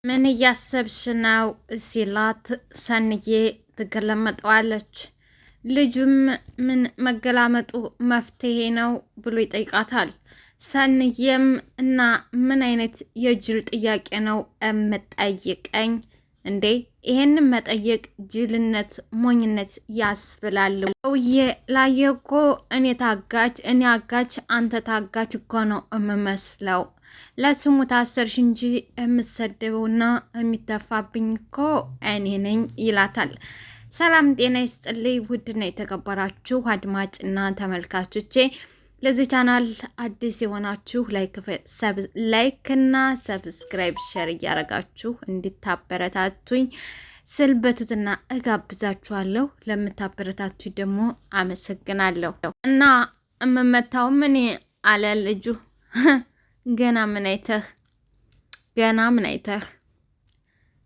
ምን እያሰብሽ ነው ሲላት ሰንዬ ትገለመጠዋለች። ልጁም ምን መገላመጡ መፍትሄ ነው ብሎ ይጠይቃታል። ሰንዬም እና ምን አይነት የጅል ጥያቄ ነው እምጠይቀኝ እንዴ? ይሄንን መጠየቅ ጅልነት፣ ሞኝነት ያስብላል። ሰውዬ ላየ እኮ እኔ አጋች አንተ ታጋች እኮ ነው እምመስለው። ለስሙ ታሰርሽ እንጂ የምሰደበውና የሚተፋብኝ እኮ እኔ ነኝ ይላታል። ሰላም ጤና ይስጥልኝ ውድና የተከበራችሁ አድማጭና ተመልካቾቼ፣ ለዚህ ቻናል አዲስ የሆናችሁ ላይክና ሰብስክራይብ ሸር እያረጋችሁ እንድታበረታቱኝ ስል በትህትና እጋብዛችኋለሁ። ለምታበረታቱኝ ደግሞ አመሰግናለሁ። እና እምመታው ምን አለ ልጁ ገና ምን አይተህ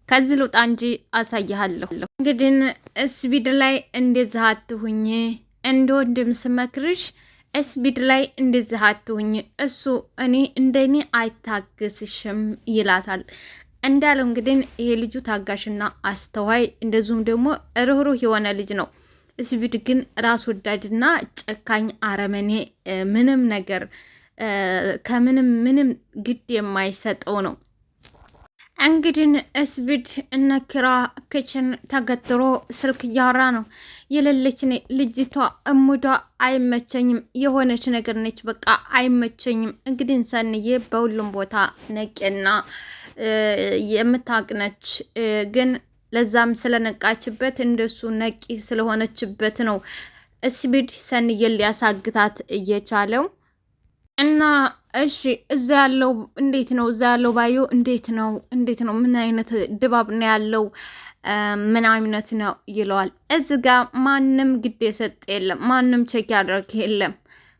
ከዚህ ልውጣ እንጂ አሳይሃለሁ። እንግዲህ ስፒድ ላይ እንደዚህ አትሁኝ፣ እንደ ወንድም ስመክርሽ ስፒድ ላይ እንደዚህ አትሁኝ፣ እሱ እንደኔ አይታገስሽም ይላታል። እንዳለው እንግዲህ ይሄ ልጁ ታጋሽና አስተዋይ እንደዚሁም ደግሞ ርህሩህ የሆነ ልጅ ነው። ስፒድ ግን ራስ ወዳድና ጨካኝ አረመኔ፣ ምንም ነገር ከምንም ግድ የማይሰጠው ነው። እንግዲህ ስፒድ እነ ኪራ ክችን ተገትሮ ስልክ እያወራ ነው። የሌለች ልጅቷ እሙዷ አይመቸኝም፣ የሆነች ነገር ነች፣ በቃ አይመቸኝም። እንግዲህ ሰንዬ በሁሉም ቦታ ነቄና የምታቅነች ግን ለዛም ስለነቃችበት እንደሱ ነቂ ስለሆነችበት ነው ስፒድ ሰንዬን ሊያሳግታት እየቻለው። እና እሺ እዛ ያለው እንዴት ነው? እዛ ያለው ባዩ እንዴት ነው? ምን አይነት ድባብ ነው ያለው? ምን አይነት ነው ይለዋል። እዚህ ጋር ማንም ግድ የሰጠ የለም፣ ማንም ቼክ ያደረግ የለም፣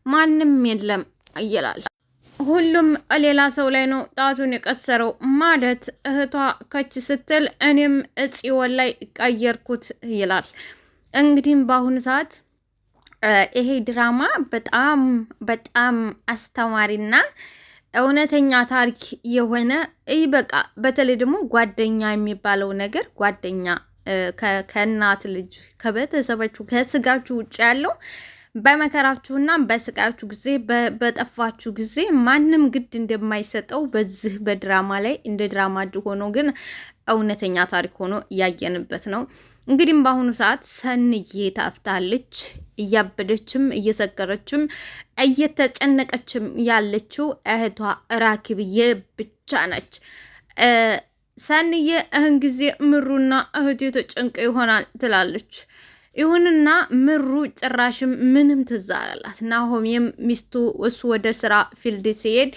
ማንም የለም ይላል። ሁሉም ሌላ ሰው ላይ ነው ጣቱን የቀሰረው። ማለት እህቷ ከች ስትል እኔም ጽዮን ላይ ቀየርኩት ይላል። እንግዲህም በአሁኑ ሰዓት ይሄ ድራማ በጣም አስተማሪና እውነተኛ ታሪክ የሆነ በቃ በተለይ ደግሞ ጓደኛ የሚባለው ነገር ጓደኛ ከእናት ልጅ ከቤተሰባችሁ ከስጋችሁ ውጭ ያለው በመከራችሁና በስቃያችሁ ጊዜ በጠፋችሁ ጊዜ ማንም ግድ እንደማይሰጠው በዚህ በድራማ ላይ እንደ ድራማ ሆኖ ግን እውነተኛ ታሪክ ሆኖ እያየንበት ነው። እንግዲህ በአሁኑ ሰዓት ሰንዬ ታፍታለች። እያበደችም እየሰከረችም እየተጨነቀችም ያለችው እህቷ ራኪብዬ ብቻ ነች። ሰንዬ እህን ጊዜ ምሩና እህቱ ተጨንቀ ይሆናል ትላለች። ይሁንና ምሩ ጭራሽም ምንም ትዝ አላላት። ናሆሜም ሚስቱ እሱ ወደ ስራ ፊልድ ሲሄድ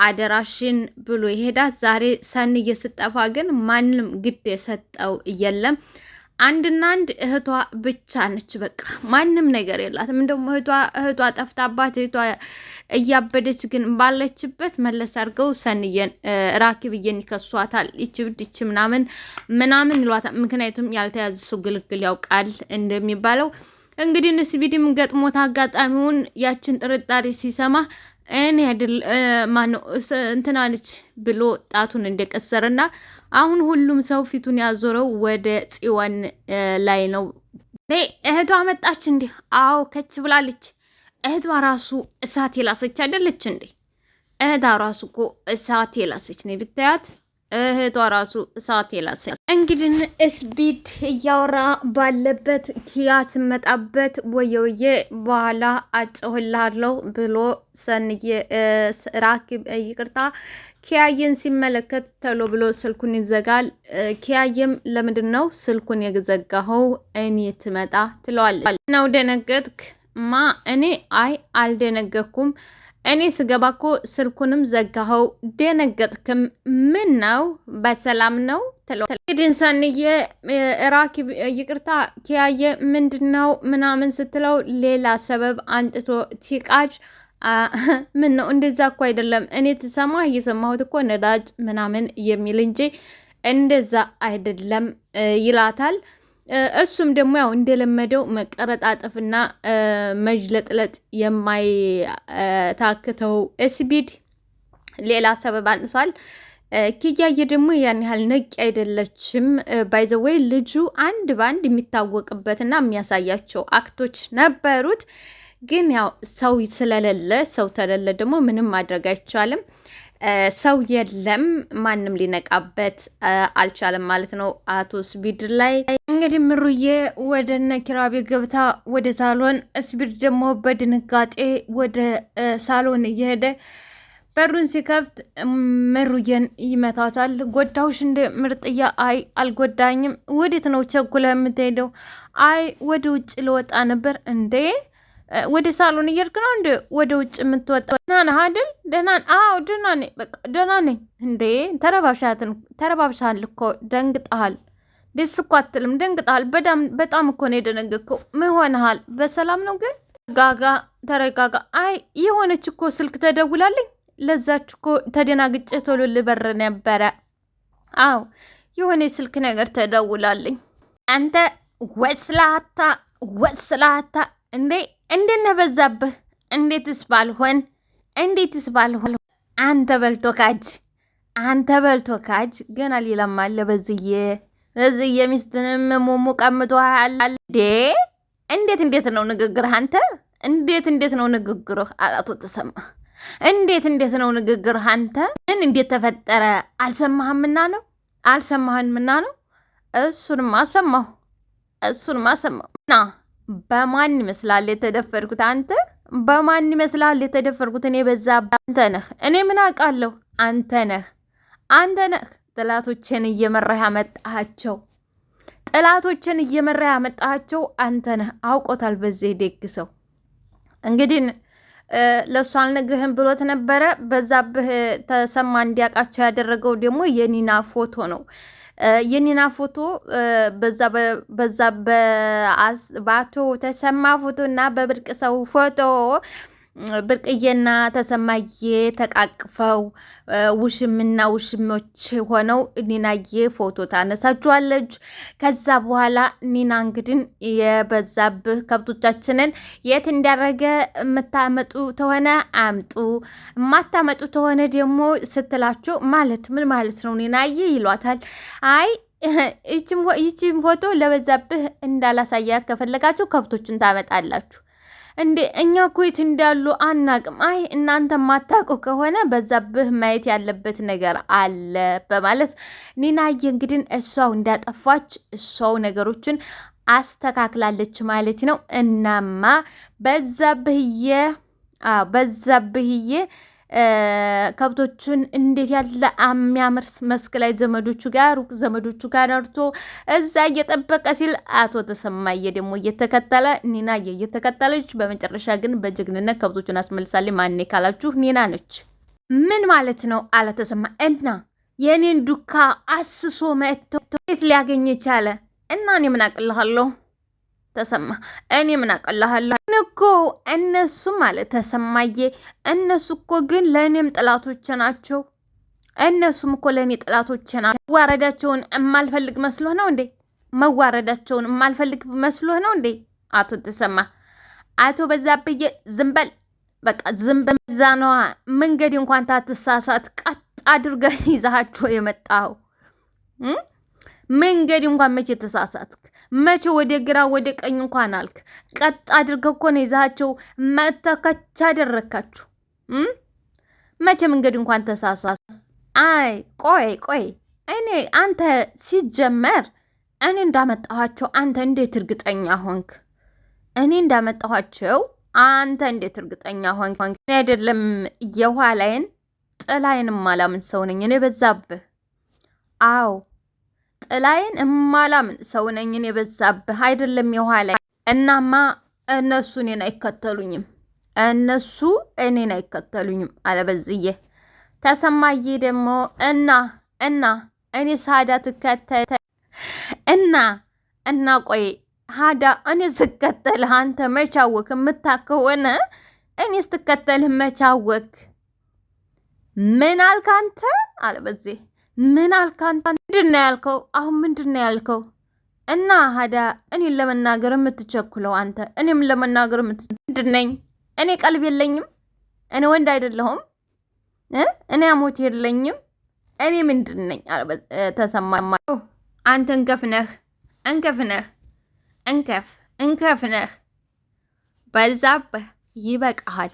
አደራሽን ብሎ ይሄዳት። ዛሬ ሰንዬ ስጠፋ ግን ማንም ግድ የሰጠው የለም። አንድና አንድ እህቷ ብቻ ነች። በቃ ማንም ነገር የላትም። እንደውም እህቷ ጠፍታባት እህቷ እያበደች ግን ባለችበት መለስ አድርገው ሰንዬን ራኪብዬን ይከሷታል። ይቺ ብድ ይቺ ምናምን ይሏታል። ምክንያቱም ያልተያዘ ሰው ግልግል ያውቃል እንደሚባለው። እንግዲህ ስፒድም ገጥሞት አጋጣሚውን ያችን ጥርጣሬ ሲሰማ እኔ አይደል ማነው እንትናለች ብሎ ጣቱን እንደቀሰረና አሁን ሁሉም ሰው ፊቱን ያዞረው ወደ ጽዮን ላይ ነው። እህቷ መጣች እንዴ? አዎ ከች ብላለች። እህቷ ራሱ እሳት የላሰች አይደለች እንዴ? እህቷ ራሱ እኮ እሳት የላሰች ነው ብታያት። እህቷ ራሱ እሳት የላሰች። እንግዲህ ስፒድ እያወራ ባለበት ኪያ ስመጣበት ወየውዬ በኋላ አጨውላለሁ ብሎ ሰንዬ ራኪብ ይቅርታ ኪያየን ሲመለከት ተሎ ብሎ ስልኩን ይዘጋል። ኪያየም ለምንድን ነው ስልኩን የዘጋኸው? እኔ ትመጣ ትለዋለች። ነው ደነገጥክ? እኔ አልደነገኩም። እኔ ስገባ እኮ ስልኩንም ዘጋኸው። ደነገጥክም? ምን ነው በሰላም ነው ትለዋለች። እንግዲህ ሰንዬ ራኪብ ይቅርታ ኪያየ ምንድን ነው ምናምን ስትለው ሌላ ሰበብ አንጥቶ ቲቃጅ ምን ነው እንደዛ እኮ አይደለም። እኔ ትሰማ እየሰማሁት እኮ ነዳጅ ምናምን የሚል እንጂ እንደዛ አይደለም ይላታል። እሱም ደግሞ ያው እንደለመደው መቀረጣጠፍና መጅለጥለጥ የማይታክተው ስፒድ ሌላ ሰበብ አንጥቷል። ኪያዬ ደግሞ ያን ያህል ነቂ አይደለችም። ባይዘወይ ልጁ አንድ በአንድ የሚታወቅበትና የሚያሳያቸው አክቶች ነበሩት። ግን ያው ሰው ስለሌለ ሰው ተሌለ ደግሞ ምንም ማድረግ አይቻልም። ሰው የለም፣ ማንም ሊነቃበት አልቻለም ማለት ነው። አቶ ስፒድ ላይ እንግዲህ ምሩዬ ወደ እነ ኪራቤ ገብታ ወደ ሳሎን፣ ስፒድ ደግሞ በድንጋጤ ወደ ሳሎን እየሄደ በሩን ሲከፍት ምሩዬን ይመታታል። ጎዳሁሽ እንደ ምርጥያ? አይ አልጎዳኝም። ወዴት ነው ቸኩለ የምትሄደው? አይ ወደ ውጭ ልወጣ ነበር። እንዴ ወደ ሳሎን እየሄድክ ነው እንዴ ወደ ውጭ የምትወጣው? ደህና ነህ አይደል? ደህና? አዎ ደህና ነኝ፣ በቃ ደህና ነኝ። እንዴ ተረባብሻል እኮ ደንግጠሃል። ደስ እኮ አትልም፣ ደንግጠሃል። በጣም እኮ ነው የደነገጥከው። ምን ሆነሃል? በሰላም ነው ግን? ተረጋጋ። አይ የሆነች እኮ ስልክ ተደውላልኝ፣ ለዛች እኮ ተደናግጬ ቶሎ ልበር ነበረ። አዎ የሆነ ስልክ ነገር ተደውላልኝ። አንተ ወስላታ እንዴ እንዴት ነህ በዛብህ? እንዴትስ ባልሆን አንተ በልቶ ካጅ ገና ሌላም አለ። በዝዬ ሚስትንም ሞሙ ቀምጦሃል እንዴ? እንዴት ነው ንግግርህ አንተ? እንዴት ነው ንግግርህ? አላቶ ተሰማ እንዴት ነው ንግግርህ አንተ? ምን እንዴት ተፈጠረ? አልሰማህምና ነው? እሱንማ ሰማሁ እና በማን ይመስላል የተደፈርኩት? አንተ በማን ይመስላል የተደፈርኩት? እኔ በዛብህ አንተ ነህ። እኔ ምን አውቃለሁ? አንተ ነህ ጥላቶችን እየመራህ ያመጣሃቸው አንተ ነህ። አውቆታል። በዚህ ደግ ሰው እንግዲህ ለእሱ አልነግርህም ብሎት ነበረ። በዛብህ ተሰማ እንዲያውቃቸው ያደረገው ደግሞ የኒና ፎቶ ነው። የኒና ፎቶ በዛ በአቶ ተሰማ ፎቶ እና በብርቅ ሰው ፎቶ ብርቅዬና ተሰማዬ ተቃቅፈው ውሽምና ውሽሞች ሆነው ኒናዬ ፎቶ ታነሳችኋለች። ከዛ በኋላ ኒና እንግዲህ የበዛብህ ከብቶቻችንን የት እንዳረገ የምታመጡ ተሆነ አምጡ፣ የማታመጡ ተሆነ ደግሞ ስትላቸው ማለት ምን ማለት ነው ኒናዬ ይሏታል። አይ ይቺም ፎቶ ለበዛብህ እንዳላሳያ ከፈለጋችሁ ከብቶችን ታመጣላችሁ። እንዴ እኛ ኩዌት እንዳሉ አናቅም። አይ እናንተ ማታውቁ ከሆነ በዛብህ ማየት ያለበት ነገር አለ በማለት ኒናዬ እንግዲህ እሷው እንዳጠፋች እሷው ነገሮችን አስተካክላለች ማለት ነው። እናማ በዛብህዬ ከብቶቹን እንዴት ያለ የሚያምር መስክ ላይ ሩቅ ዘመዶቹ ጋር ነርቶ እዛ እየጠበቀ ሲል አቶ ተሰማዬ ደግሞ እየተከተለ ኒናዬ እየተከተለች በመጨረሻ ግን በጀግንነት ከብቶቹን አስመልሳለች። ማን ካላችሁ ኒና ነች። ምን ማለት ነው አለ ተሰማ። እና የኔን ዱካ አስሶ መጥቶ የት ሊያገኝ ቻለ? እና እኔ ምን አቅልሃለሁ ተሰማ፣ እኔ ምን አቀላሃለሁ እኮ እነሱ ማለት ተሰማዬ፣ እነሱ እኮ ግን ለእኔም ጥላቶች ናቸው። እነሱም እኮ ለእኔ ጥላቶች ናቸው። መዋረዳቸውን የማልፈልግ መስሎህ ነው እንዴ? አቶ ተሰማ፣ አቶ በዛብዬ ዝም በል በቃ ዝም በል። እዛ ነዋ መንገድ እንኳን ታትሳሳት ቀጥ አድርገህ ይዛሃቸው የመጣኸው መንገድ እንኳን መቼ ተሳሳትክ? መቼ ወደ ግራ ወደ ቀኝ እንኳን አልክ? ቀጥ አድርገህ እኮ ነው ይዛቸው መተከቻ አደረካችሁ። መቼ መንገድ እንኳን ተሳሳት? አይ ቆይ እኔ አንተ ሲጀመር እኔ እንዳመጣኋቸው አንተ እንዴት እርግጠኛ ሆንክ? እኔ እንዳመጣኋቸው አንተ እንዴት እርግጠኛ ሆንክ? እኔ አይደለም የኋላዬን ጥላዬን ማላምን ሰው ነኝ እኔ በዛብህ። አዎ ጥላዬን እማላምን ሰው ነኝ እኔ በዛብህ፣ አይደለም የኋላ። እናማ እነሱ እኔን አይከተሉኝም አለበዝዬ። ተሰማዬ ደግሞ እና እኔ ሳዳ ትከተል እና ቆይ ሀዳ እኔ ስከተልህ አንተ መቻወክ የምታከሆነ እኔ ስትከተልህ መቻወክ ምን አልክ አንተ አለበዝዬ። ምን አልካንታ? ምንድነው ያልከው? አሁን ምንድነው ያልከው? እና ሀዳ እኔን ለመናገር የምትቸኩለው አንተ፣ እኔም ለመናገር ምንድነኝ? እኔ ቀልብ የለኝም? እኔ ወንድ አይደለሁም? እኔ አሞት የለኝም? እኔ ምንድን ነኝ? ተሰማ አንተ እንከፍ ነህ፣ እንከፍ ነህ፣ እንከፍ ነህ። በዛብህ ይበቃሃል፣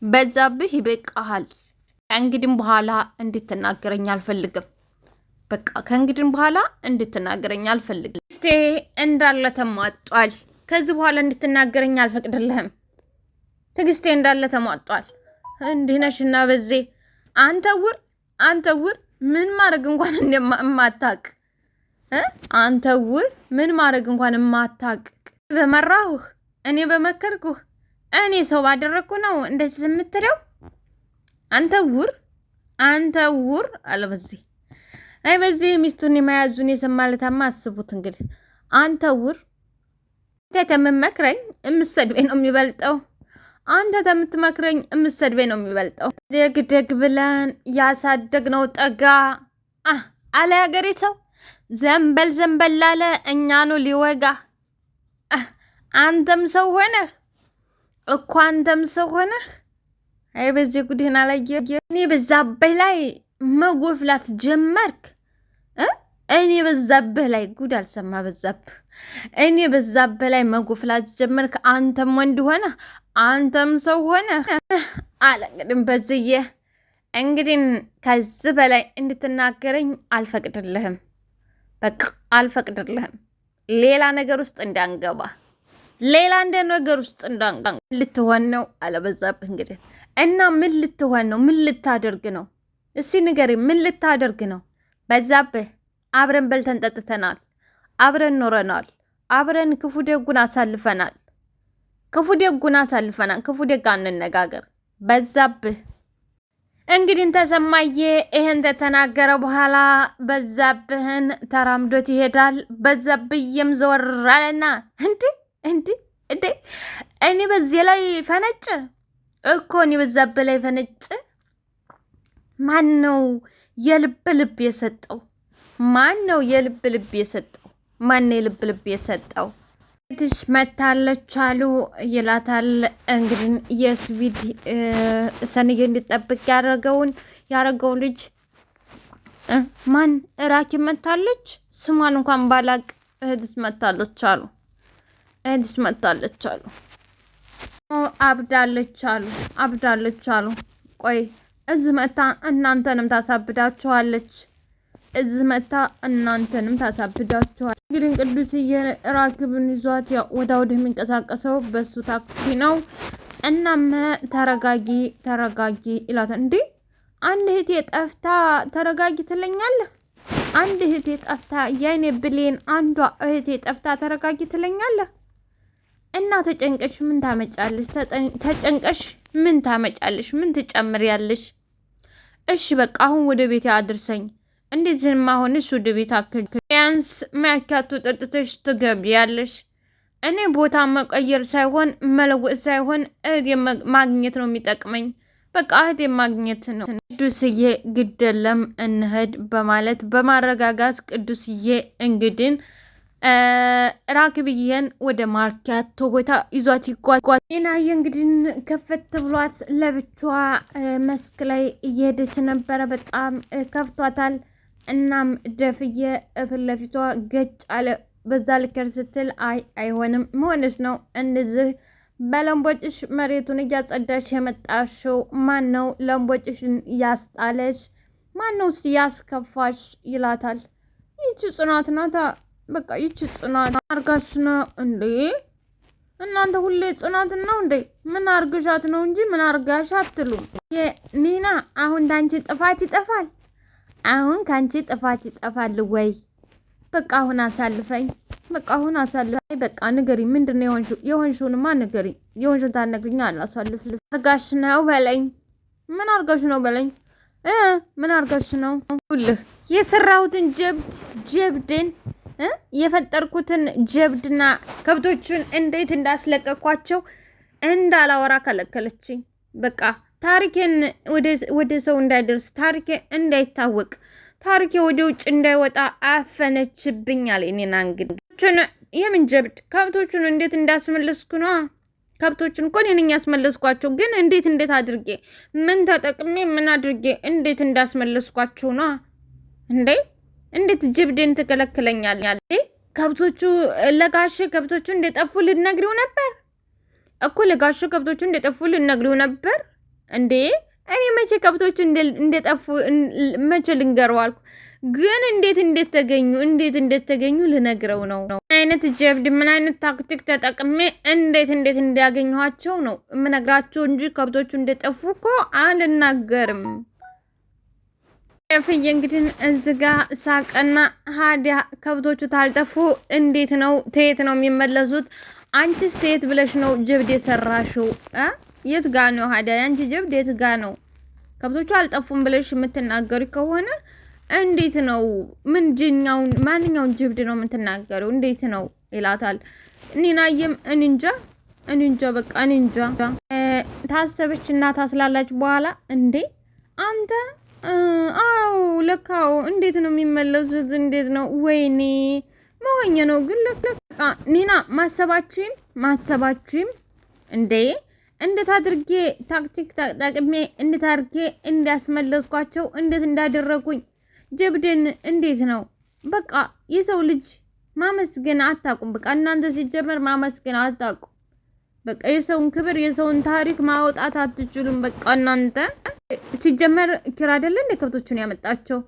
በዛብህ ይበቃሃል። ከእንግዲህ በኋላ እንድትናገረኝ አልፈልግም። በቃ ከእንግዲህ በኋላ እንድትናገረኝ አልፈልግም። እስቴ እንዳለ ተሟጧል። ከዚህ በኋላ እንድትናገረኝ አልፈቅድልህም። ትግስቴ እንዳለ ተሟጧል። እንዲህ ነሽና በዜ አንተ ውር ምን ማድረግ እንኳን እንደማታውቅ አንተ ውር ምን ማድረግ እንኳን የማታውቅ በመራሁህ እኔ በመከርኩህ እኔ ሰው ባደረግኩ ነው እንደዚህ የምትለው አንተ ውር አለ በዜ። አይ በዚህ ሚስቱን የመያዙን የሰማለታማ አስቡት እንግዲህ። አንተ ውር ከምትመክረኝ የምትሰድበኝ ነው የሚበልጠው። አንተ ከምትመክረኝ የምትሰድበኝ ነው የሚበልጠው። ደግ ብለን ያሳደግነው ጠጋ አለ ያገሬ ሰው ዘንበል አለ እኛኑ ሊወጋ። አንተም ሰው ሆነህ እኮ አንተም ሰው ሆነህ። አይ በዚህ ጉድህን አላየ። እኔ በዛብህ ላይ መጎፍላት ጀመርክ። እኔ በዛብህ ላይ ጉድ አልሰማ በዛብህ። እኔ በዛብህ ላይ መጎፍላት ጀመርክ። አንተም ወንድ ሆነ አንተም ሰው ሆነ አለ። እንግዲህ በዝዬ እንግዲህ ከዚህ በላይ እንድትናገረኝ አልፈቅድልህም። በቃ አልፈቅድልህም። ሌላ ነገር ውስጥ እንዳንገባ፣ ሌላ እንደ ነገር ውስጥ እንዳንገባ ልትሆን ነው አለ በዛብህ። እንግዲህ እና ምን ልትሆን ነው? ምን ልታደርግ ነው? እስቲ ንገሪ፣ ምን ልታደርግ ነው? በዛብህ አብረን በልተን ጠጥተናል፣ አብረን ኖረናል፣ አብረን ክፉ ደጉን አሳልፈናል። ክፉ ደግ አንነጋገር። በዛብህ እንግዲህ ተሰማዬ ይሄን ተተናገረ በኋላ በዛብህን ተራምዶት ይሄዳል። በዛብህም ዘወር አለና እንዴ እኔ በዚህ ላይ ፈነጭ እኮ እኔ በዛብህ ላይ ፈነጭ። ማን ነው የልብ የሰጠው? ማን ነው የልብ ልብ የሰጠው? ትሽ መታለች አሉ ይላታል። እንግዲህ የስዊድ ሰንዬ እንድጠብቅ ያረገው ልጅ ማን ራኪ መታለች። ስሟን እንኳን ባላቅ እህትስ መታለች አሉ። አብዳለች አሉ። ቆይ እዚህ መታ እናንተንም ታሳብዳችኋለች። እንግዲህ ቅዱስዬ ራክብን ይዟት ወደ የሚንቀሳቀሰው በሱ ታክሲ ነው። እናም ተረጋጊ ይላታል። እንዴ አንድ እህቴ ጠፍታ ተረጋጊ ትለኛለህ? አንድ እህቴ ጠፍታ የኔ ብሌን አንዷ እህቴ ጠፍታ ተረጋጊ ትለኛለህ? እና ተጨንቀሽ ምን ታመጫለሽ? ምን ትጨምሪያለሽ? እሺ በቃ አሁን ወደ ቤት አድርሰኝ። እንደዚህማ አሁንስ ወደ ቤት ቢያንስ ማያካቱ ጠጥተሽ ትገቢያለሽ። እኔ ቦታ መቀየር ሳይሆን መለወጥ ሳይሆን እህቴ ማግኘት ነው የሚጠቅመኝ። በቃ እህቴ ማግኘት ነው። ቅዱስዬ ግደለም እንሂድ በማለት በማረጋጋት ቅዱስዬ እንግድን ራክብዬን ወደ ማርኪያቶ ቦታ ይዟት ይጓዝ። ጤናዬ እንግዲህ ከፈት ብሏት ለብቻዋ መስክ ላይ እየሄደች ነበረ። በጣም ከፍቷታል። እናም ደፍዬ ፊት ለፊቷ ገጭ አለ። በዛ ልከር ስትል አይሆንም መሆንሽ ነው እንደዚህ በለምቦጭሽ መሬቱን እያጸዳሽ የመጣሽው? ማን ነው ለምቦጭሽን ያስጣለሽ? ማን ነው ያስከፋሽ? ይላታል። ይቺ ጽናት ናታ። በቃ ይቺ ጽናት አርጋሽ ነው እንዴ? እናንተ ሁሌ ጽናትን ነው እንዴ? ምን አርግሻት ነው እንጂ ምን አርጋሽ አትሉም? ኒና አሁን ዳንቺ ጥፋት ይጠፋል። አሁን ካንቺ ጥፋት ይጠፋል ወይ? በቃ አሁን አሳልፈኝ። በቃ ንገሪ፣ ምንድነው የሆንሽውንማ ንገሪ። የሆንሽውን ታነግሪኛ አላሳልፍ። አርጋሽ ነው በለኝ። ምን አርጋሽ ነው በለኝ። ምን አርጋሽ ነው? ሁልህ የሰራሁትን ጀብድን የፈጠርኩትን ጀብድና ከብቶቹን እንዴት እንዳስለቀኳቸው እንዳላወራ ከለከለችኝ። በቃ ታሪኬን ወደ ሰው እንዳይደርስ፣ ታሪኬ እንዳይታወቅ፣ ታሪኬ ወደ ውጭ እንዳይወጣ አፈነችብኝ አለ። እኔና እንግዲህ የምን ጀብድ? ከብቶቹን እንዴት እንዳስመለስኩ ነው። ከብቶቹን እኮ እኔ ነኝ ያስመለስኳቸው። ግን እንዴት አድርጌ ምን ተጠቅሜ ምን አድርጌ እንዴት እንዳስመለስኳቸው ነው እንዴ እንዴት ጅብድን ትከለክለኛለህ? ከብቶቹ ለጋሽ ከብቶቹ እንደጠፉ ልትነግሪው ነበር እኮ። ለጋሽ ከብቶቹ እንደጠፉ ልትነግሪው ነበር እንዴ? እኔ መቼ ከብቶቹ እንደጠፉ መቼ ልንገረው አልኩ። ግን እንዴት ተገኙ ልነግረው ነው። አይነት ጀብድ ምን አይነት ታክቲክ ተጠቅሜ እንዴት እንዲያገኘኋቸው ነው የምነግራቸው እንጂ ከብቶቹ እንደጠፉ እኮ አልናገርም። ፍዬ እንግዲህ እዚህ ጋ ሳቀና ሀዲያ ከብቶቹ ታልጠፉ እንዴት ነው ተየት ነው የሚመለሱት? አንቺስ ተየት ብለሽ ነው ጀብድ የሰራሽው? የት ጋ ነው ሀዲያ ያንቺ ጀብድ የት ጋ ነው? ከብቶቹ አልጠፉም ብለሽ የምትናገሪ ከሆነ እንዴት ነው ማንኛውን ጀብድ ነው የምትናገሪው? እንዴት ነው ይላታል። ኒናየም እንንጃ በቃ እንንጃ ታሰበች እና ታስላላች። በኋላ እንዴ አንተ አው ለካው እንዴት ነው የሚመለሱት? እንዴት ነው ወይኔ መሆኛ ነው ግን ለካ ኒና ማሰባችሁም እንዴ እንዴት አድርጌ ታክቲክ ተጠቅሜ እንዴት አድርጌ እንዳስመለስኳቸው እንዴት እንዳደረጉኝ ጀብድን እንዴት ነው በቃ የሰው ልጅ ማመስገን አታውቁም። በቃ እናንተ ሲጀመር ማመስገን አታውቁም። በቃ የሰውን ክብር የሰውን ታሪክ ማውጣት አትችሉም። በቃ እናንተ ሲጀመር ኪራ አይደለ እንደ ከብቶቹን ያመጣቸው?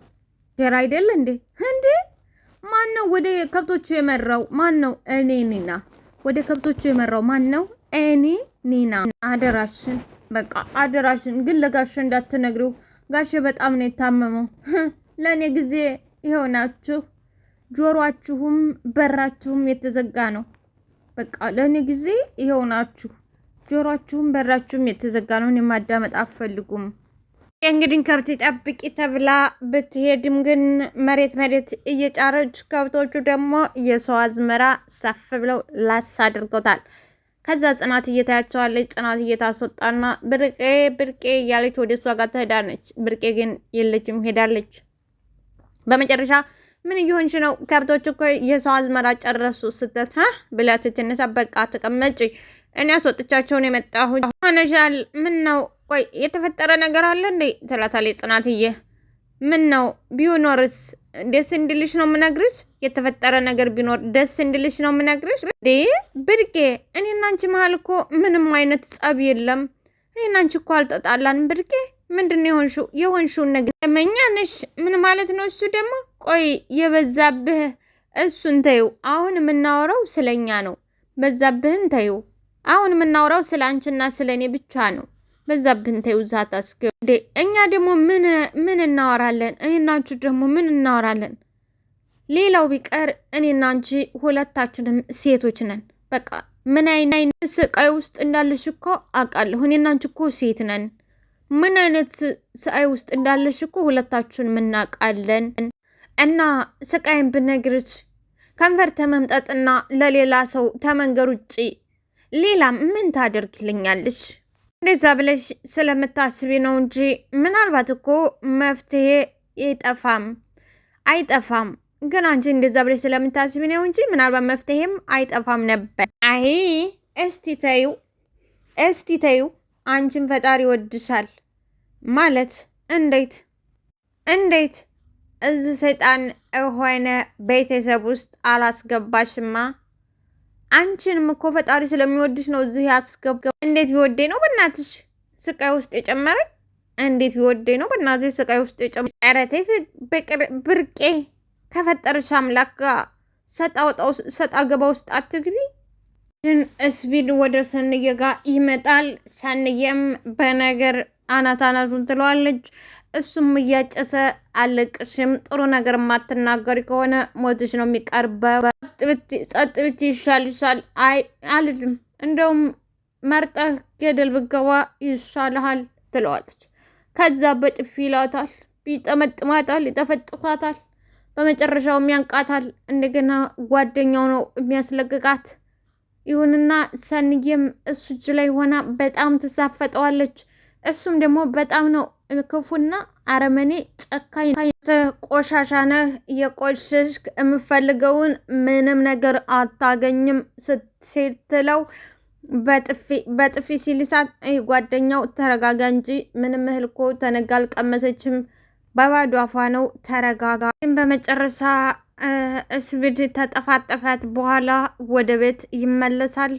ኪራ አይደለ እንዴ? ማን ነው ወደ ከብቶቹ የመራው? ማን ነው? እኔ ኒና። ወደ ከብቶቹ የመራው ማን ነው? እኔ ኒና። አደራሽን በቃ አደራሽን፣ ግን ለጋሽ እንዳትነግሪው። ጋሽ በጣም ነው የታመመው። ለእኔ ጊዜ ይሆናችሁ፣ ጆሮአችሁም በራችሁም የተዘጋ ነው። በቃ ለእኔ ጊዜ ይሆናችሁ፣ ጆሮአችሁም በራችሁም የተዘጋ ነው። እኔ ማዳመጥ አትፈልጉም። እንግዲህ ከብት ጠብቂ ተብላ ብትሄድም ግን መሬት እየጫረች ከብቶቹ ደግሞ የሰው አዝመራ ሰፍ ብለው ላስ አድርገውታል። ከዛ ጽናት እየታያቸዋለች። ጽናት እየታስወጣና ብርቄ እያለች ወደ እሷ ጋር ትሄዳለች። ብርቄ ግን የለችም፣ ሄዳለች። በመጨረሻ ምን እየሆንሽ ነው? ከብቶች እኮ የሰው አዝመራ ጨረሱ ስትት ብላ ትትነሳ፣ በቃ ተቀመጪ፣ እኔ አስወጥቻቸውን የመጣሁት ሆነሻል። ምን ነው ቆይ የተፈጠረ ነገር አለ እንዴ? ትላታለች ጽናትዬ። ምን ነው ቢኖርስ ደስ እንድልሽ ነው የምነግርሽ። የተፈጠረ ነገር ቢኖር ደስ እንድልሽ ነው የምነግርሽ። ብርቄ እኔና አንቺ መሀል እኮ ምንም አይነት ጸብ የለም። እኔና አንቺ እኮ አልጠጣላንም። ብርቄ ምንድን የሆንሽውን ነገር መኛነሽ? ምን ማለት ነው እሱ ደግሞ? ቆይ የበዛብህ እሱን ተይው። አሁን የምናወራው ስለኛ ነው። በዛብህን ተይው። አሁን የምናወራው ስለ አንቺና ስለ እኔ ብቻ ነው። በዛብህን ተይው። ዛት አስገ እኛ ደግሞ ምን እናወራለን? እኔና አንቺ ደግሞ ምን እናወራለን? ሌላው ቢቀር እኔና አንቺ ሁለታችንም ሴቶች ነን። በቃ ምን አይነት ስቃይ ውስጥ እንዳለሽ እኮ አውቃለሁ። እኔና አንቺ እኮ ሴት ነን። ምን አይነት ስቃይ ውስጥ እንዳለሽ እኮ ሁለታችን ምናውቃለን። እና ስቃይን ብነግርሽ ከንፈር ተመምጠጥና ለሌላ ሰው ተመንገር ውጪ ሌላ ምን ታደርግልኛለሽ? እንደዛ ብለሽ ስለምታስቢ ነው እንጂ ምናልባት እኮ መፍትሄ አይጠፋም። ግን አንቺ እንደዛ ብለሽ ስለምታስቢ ነው እንጂ ምናልባት መፍትሄም አይጠፋም ነበር። አይ እስቲ ተይው። አንቺን ፈጣሪ ወድሻል ማለት እንዴት እዚህ ሰይጣን የሆነ ቤተሰብ ውስጥ አላስገባሽማ? አንቺንም እኮ ፈጣሪ ስለሚወድሽ ነው እዚህ ያስገባ። እንዴት ቢወደኝ ነው በእናትሽ ስቃይ ውስጥ የጨመረኝ? እንዴት ቢወደኝ ነው በእናትሽ ስቃይ ውስጥ የጨመረኝ? ኧረ ተይ ብርቄ፣ ከፈጠርሽ አምላክ ጋር ሰጣ ገባ ውስጥ አትግቢ። ግን እስቢድ ወደ ሰንዬ ጋር ይመጣል። ሰንዬም በነገር አናቱን ትለዋለች። እሱም እያጨሰ አለቅሽም፣ ጥሩ ነገር የማትናገሪ ከሆነ ሞትሽ ነው የሚቀርበው። ጸጥ ብት ይሻልሻል። አይ አልልም፣ እንደውም መርጠህ ገደል ብገባ ይሻልሃል ትለዋለች። ከዛ በጥፊ ይላታል፣ ይጠመጥማታል፣ ይጠፈጥፋታል። በመጨረሻውም ያንቃታል። እንደገና ጓደኛው ነው የሚያስለቅቃት። ይሁንና ሰንዬም እሱ እጅ ላይ ሆና በጣም ትሳፈጠዋለች። እሱም ደግሞ በጣም ነው ክፉና አረመኔ ጨካኝ። ቆሻሻ ነህ፣ የቆሸሽክ፣ የምፈልገውን ምንም ነገር አታገኝም ስትለው በጥፊ ሲልሳት ጓደኛው ተረጋጋ እንጂ ምንም እህል እኮ ተነጋ አልቀመሰችም በባዶ አፏ ነው ተረጋጋ። በመጨረሻ እስቢድ ተጠፋጠፋት በኋላ ወደ ቤት ይመለሳል።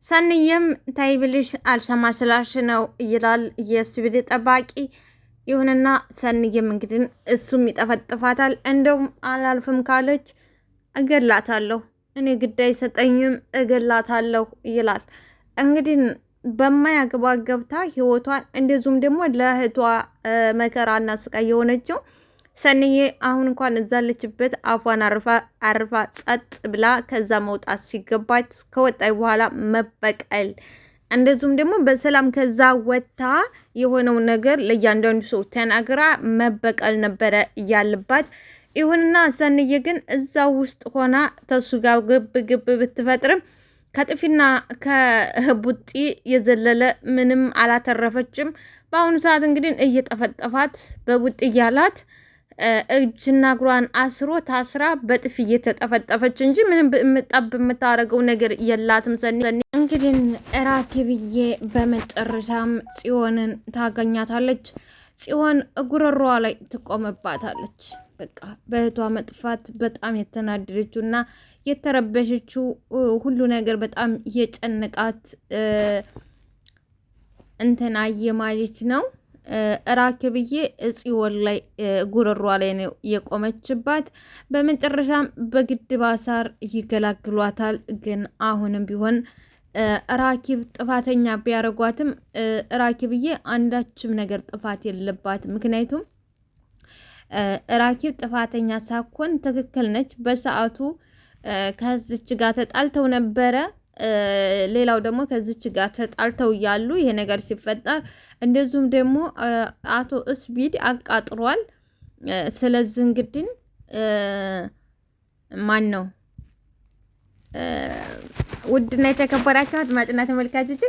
ሰንየም ታይ ብልሽ አልሰማ ስላሽ ነው ይላል የእስቢድ ጠባቂ። ይሁንና ሰንየም እንግዲህ እሱም ይጠፈጥፋታል። እንደውም አላልፍም ካለች እገላታለሁ፣ እኔ ግዳይ ሰጠኝም እገላታለሁ ይላል። እንግዲህ በማያገባ ገብታ ህይወቷን እንደዚሁም ደግሞ ለእህቷ መከራና ስቃይ የሆነችው ሰንዬ አሁን እንኳን እዛለችበት አፏን አርፋ ጸጥ ብላ ከዛ መውጣት ሲገባት ከወጣይ በኋላ መበቀል እንደዚሁም ደግሞ በሰላም ከዛ ወጥታ የሆነው ነገር ለእያንዳንዱ ሰው ተናግራ መበቀል ነበረ ያለባት። ይሁንና ሰንዬ ግን እዛ ውስጥ ሆና ተሱ ጋር ግብ ብትፈጥርም ከጥፊና ከቡጢ የዘለለ ምንም አላተረፈችም። በአሁኑ ሰዓት እንግዲህ እየጠፈጠፋት በቡጢ እያላት እጅና እግሯን አስሮ ታስራ በጥፊ እየተጠፈጠፈች እንጂ ምንም ምጣብ የምታደርገው ነገር የላትም። ሰኒ እንግዲህ ራኪብዬ በመጨረሻም ጽዮንን ታገኛታለች። ጽዮን ጉሮሮዋ ላይ ትቆምባታለች። በቃ በእህቷ መጥፋት በጣም የተናደደችው እና የተረበሸችው ሁሉ ነገር በጣም የጨነቃት እንትናየ ማለት ነው። ራኪብዬ ጽዮን ላይ ጉሮሯ ላይ ነው የቆመችባት። በመጨረሻም በግድብ አሳር ይገላግሏታል። ግን አሁንም ቢሆን ራኪብ ጥፋተኛ ቢያረጓትም ራኪብዬ አንዳችም ነገር ጥፋት የለባት። ምክንያቱም ራኪብ ጥፋተኛ ሳኮን ትክክል ነች። በሰዓቱ ከዚች ጋር ተጣልተው ነበረ። ሌላው ደግሞ ከዚች ጋር ተጣልተው እያሉ ይሄ ነገር ሲፈጠር እንደዚሁም ደግሞ አቶ እስቢድ አቃጥሯል። ስለዚህ እንግዲህ ማን ነው ውድና የተከበራችሁ አድማጭና ተመልካቾች